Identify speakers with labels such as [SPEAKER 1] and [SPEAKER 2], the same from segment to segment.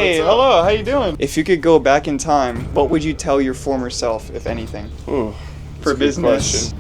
[SPEAKER 1] Hey, hello, how you doing? If you could go back in time, what would you tell your former self, if anything?
[SPEAKER 2] Ooh,
[SPEAKER 1] For business.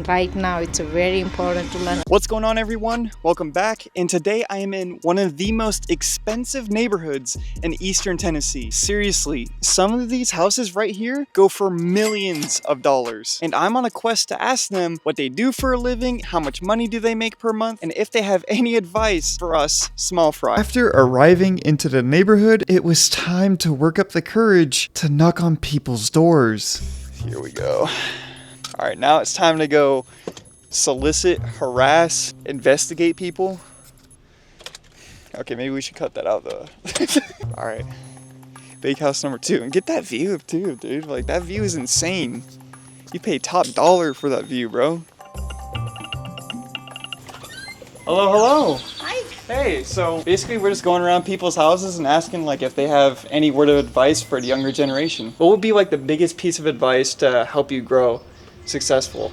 [SPEAKER 3] Right now, it's very important to learn.
[SPEAKER 1] What's going on, everyone? Welcome back. And today I am in one of the most expensive neighborhoods in Eastern Tennessee. Seriously, some of these houses right here go for millions of dollars. And I'm on a quest to ask them what they do for a living, how much money do they make per month, and if they have any advice for us small fry. After arriving into the neighborhood, it was time to work up the courage to knock on people's doors. Here we go. All right, now it's time to go solicit, harass, investigate people. Okay, maybe we should cut that out though. All right, big house number 2. And get that view too, dude. Like, that view is insane. You pay top dollar for that view, bro. Hello, hello.
[SPEAKER 4] Hi.
[SPEAKER 1] Hey, so basically we're just going around people's houses and asking like if they have any word of advice for the younger generation. What would be like the biggest piece of advice to help you grow successful?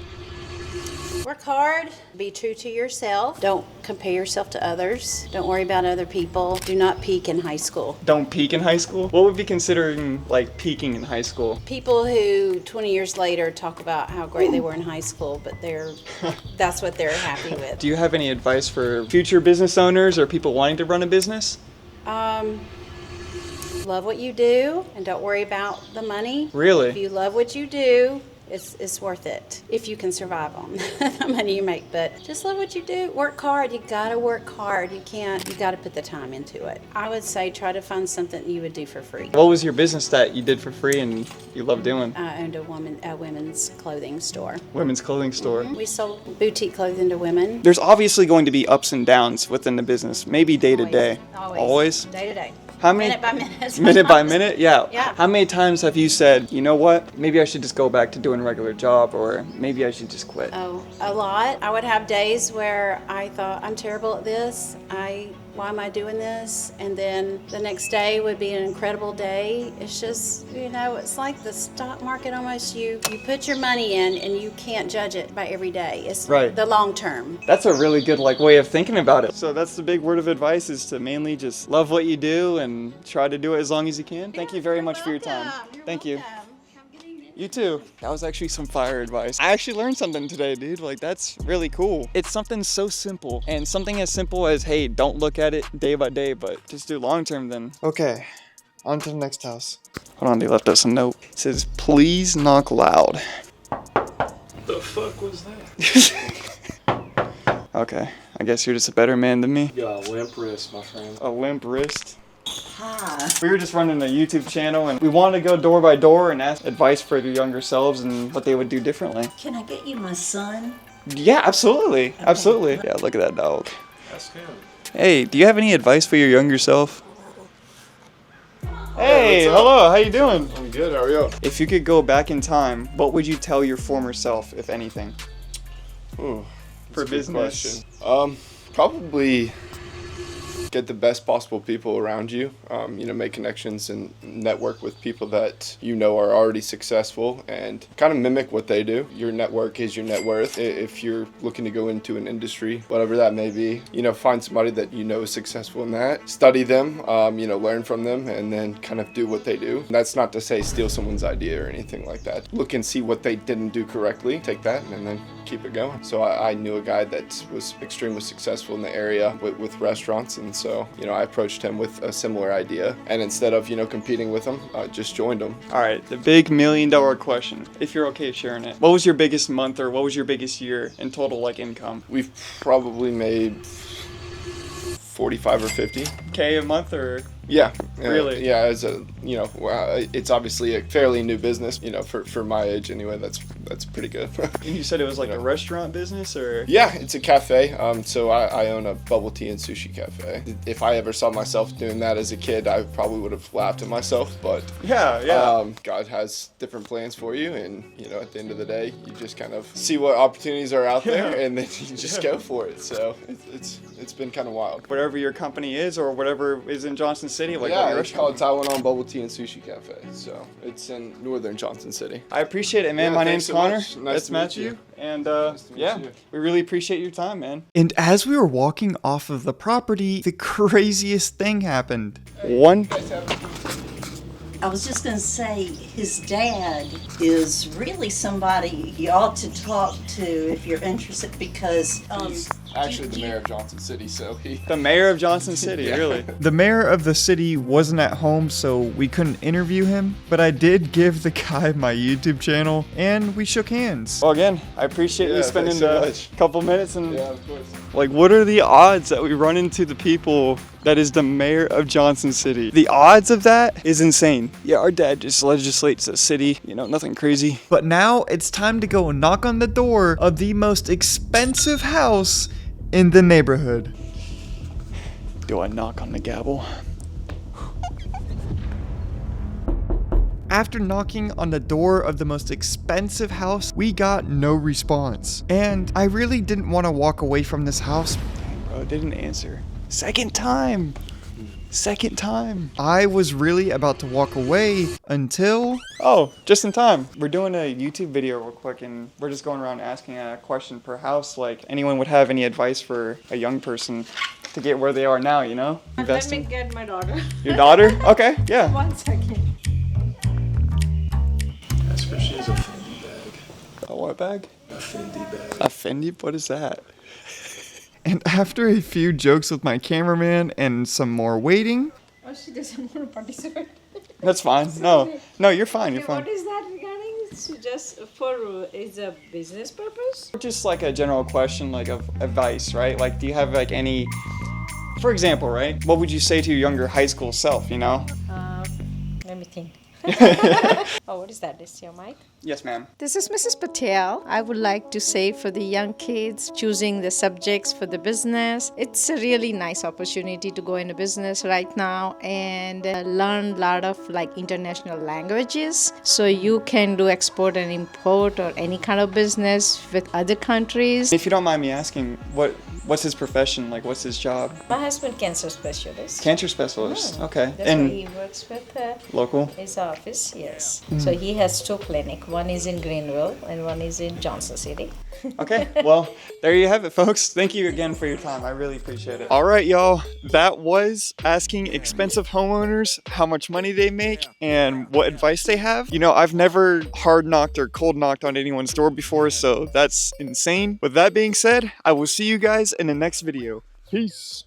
[SPEAKER 4] Work hard. Be true to yourself. Don't compare yourself to others. Don't worry about other people. Do not peak in high school.
[SPEAKER 1] Don't peak in high school? What would be considering like peaking in high school?
[SPEAKER 4] People who 20 years later talk about how great they were in high school, but that's what they're happy with.
[SPEAKER 1] Do you have any advice for future business owners or people wanting to run a business?
[SPEAKER 4] Love what you do and don't worry about the money.
[SPEAKER 1] Really?
[SPEAKER 4] If you love what you do, it's worth it if you can survive on the money you make. But just love what you do. Work hard. You gotta work hard. You gotta put the time into it. I would say try to find something you would do for free.
[SPEAKER 1] What was your business that you did for free and you love doing?
[SPEAKER 4] I owned a women's clothing store.
[SPEAKER 1] Women's clothing store.
[SPEAKER 4] We sold boutique clothing to women.
[SPEAKER 1] There's obviously going to be ups and downs within the business, maybe day to day.
[SPEAKER 4] Always. Day to day.
[SPEAKER 1] How many?
[SPEAKER 4] Minute by minute.
[SPEAKER 1] Minute by minute? Yeah.
[SPEAKER 4] Yeah.
[SPEAKER 1] How many times have you said, you know what, maybe I should just go back to doing a regular job, or maybe I should just quit?
[SPEAKER 4] Oh, a lot. I would have days where I thought, I'm terrible at this. Why am I doing this? And then the next day would be an incredible day. It's just, it's like the stock market almost. You put your money in and you can't judge it by every day. It's
[SPEAKER 1] right.
[SPEAKER 4] The long term.
[SPEAKER 1] That's a really good way of thinking about it. So that's the big word of advice, is to mainly just love what you do and try to do it as long as you can. Thank you very much for your time. Thank you. You too. That was actually some fire advice. I actually learned something today, dude. Like, that's really cool. It's something so simple, and something as simple as, hey, don't look at it day by day, but just do long term then. Okay, on to the next house. Hold on, they left us a note. It says, please knock loud.
[SPEAKER 2] The fuck was that?
[SPEAKER 1] Okay, I guess you're just a better man than me.
[SPEAKER 2] You got a limp wrist, my friend.
[SPEAKER 1] A limp wrist?
[SPEAKER 3] Hi.
[SPEAKER 1] We were just running a YouTube channel and we wanted to go door by door and ask advice for their younger selves and what they would do differently.
[SPEAKER 3] Can I get you my son?
[SPEAKER 1] Yeah, absolutely. Okay. Absolutely. Yeah, look at that dog.
[SPEAKER 2] Ask him.
[SPEAKER 1] Hey, do you have any advice for your younger self? Hey, hello, how you doing?
[SPEAKER 2] I'm good, how are you?
[SPEAKER 1] If you could go back in time, what would you tell your former self, if anything?
[SPEAKER 2] Ooh,
[SPEAKER 1] For
[SPEAKER 2] that's a good
[SPEAKER 1] business.
[SPEAKER 2] question. Probably get the best possible people around you. Make connections and network with people that are already successful and kind of mimic what they do. Your network is your net worth. If you're looking to go into an industry, whatever that may be, find somebody that is successful in that. Study them, learn from them, and then kind of do what they do. That's not to say steal someone's idea or anything like that. Look and see what they didn't do correctly, take that, and then keep it going. So I knew a guy that was extremely successful in the area with restaurants, and so I approached him with a similar idea, and instead of competing with him, just joined him.
[SPEAKER 1] All right, the big $1 million question, if you're okay sharing it. What was your biggest month or what was your biggest year in total income?
[SPEAKER 2] We've probably made 45 or 50.
[SPEAKER 1] K a month or?
[SPEAKER 2] Yeah.
[SPEAKER 1] Really?
[SPEAKER 2] Yeah, as a, it's obviously a fairly new business, for my age anyway. That's pretty good.
[SPEAKER 1] And you said it was like a restaurant business, or?
[SPEAKER 2] Yeah, it's a cafe. So I own a bubble tea and sushi cafe. If I ever saw myself doing that as a kid, I probably would have laughed at myself, but
[SPEAKER 1] yeah.
[SPEAKER 2] God has different plans for you, and at the end of the day, you just kind of see what opportunities are out there, and then you just go for it. So it's been kind of wild.
[SPEAKER 1] Whatever your company is, or whatever is in Johnson City,
[SPEAKER 2] it's called Taiwan Bubble Tea and Sushi Cafe. So it's in northern Johnson City.
[SPEAKER 1] I appreciate it, man.
[SPEAKER 2] Yeah,
[SPEAKER 1] My
[SPEAKER 2] thanks
[SPEAKER 1] name's Connor.
[SPEAKER 2] much. Nice
[SPEAKER 1] That's
[SPEAKER 2] to meet
[SPEAKER 1] Matthew.
[SPEAKER 2] you.
[SPEAKER 1] And
[SPEAKER 2] Nice to meet
[SPEAKER 1] yeah,
[SPEAKER 2] you.
[SPEAKER 1] we really appreciate your time, man. And as we were walking off of the property, the craziest thing happened.
[SPEAKER 3] I was just going to say, his dad is really somebody you ought to talk to if you're interested because
[SPEAKER 2] He's actually the mayor of Johnson City, so he.
[SPEAKER 1] The mayor of Johnson City,
[SPEAKER 2] Yeah.
[SPEAKER 1] really. The mayor of the city wasn't at home, so we couldn't interview him, but I did give the guy my YouTube channel, and we shook hands. Well, again, I appreciate you
[SPEAKER 2] Yeah,
[SPEAKER 1] spending
[SPEAKER 2] thanks so
[SPEAKER 1] a
[SPEAKER 2] much.
[SPEAKER 1] couple minutes and
[SPEAKER 2] Yeah, of course.
[SPEAKER 1] like, what are the odds that we run into the people that is the mayor of Johnson City? The odds of that is insane. Yeah, our dad just legislates a city, you know, nothing crazy. But now it's time to go knock on the door of the most expensive house in the neighborhood. Do I knock on the gavel? After knocking on the door of the most expensive house, we got no response. And I really didn't want to walk away from this house. Dang, bro, they didn't answer. Second time. I was really about to walk away until... Oh, just in time. We're doing a YouTube video real quick and we're just going around asking a question per house. Like, anyone would have any advice for a young person to get where they are now, you know?
[SPEAKER 5] Let me get my daughter.
[SPEAKER 1] Your daughter? Okay, yeah.
[SPEAKER 5] 1 second.
[SPEAKER 6] Ask her if she has a Fendi bag.
[SPEAKER 1] A what bag?
[SPEAKER 6] A Fendi bag.
[SPEAKER 1] A Fendi? What is that? And after a few jokes with my cameraman and some more waiting...
[SPEAKER 5] Oh, she doesn't want to participate.
[SPEAKER 1] That's fine. No, you're fine. You're
[SPEAKER 5] Okay,
[SPEAKER 1] fine.
[SPEAKER 5] what is that regarding? So just for is a business purpose?
[SPEAKER 1] Just like a general question, like of advice, right? Like, do you have like any, for example, right? What would you say to your younger high school self? You know?
[SPEAKER 5] Let me think. Oh, what is that? Is your mic?
[SPEAKER 1] Yes, ma'am.
[SPEAKER 5] This is Mrs. Patel. I would like to say for the young kids choosing the subjects for the business, it's a really nice opportunity to go into business right now and learn a lot of like international languages. So you can do export and import or any kind of business with other countries.
[SPEAKER 1] If you don't mind me asking, what's his profession? Like, what's his job?
[SPEAKER 5] My husband, cancer specialist.
[SPEAKER 1] Cancer specialist. Okay.
[SPEAKER 5] That's where
[SPEAKER 1] And
[SPEAKER 5] he works with
[SPEAKER 1] local.
[SPEAKER 5] his office, yes. So he has 2 clinics. One is in Greenville and one is in Johnson City.
[SPEAKER 1] Okay, well, there you have it, folks. Thank you again for your time. I really appreciate it. All right, y'all. That was asking expensive homeowners how much money they make and what advice they have. You know, I've never hard knocked or cold knocked on anyone's door before, so that's insane. With that being said, I will see you guys in the next video. Peace.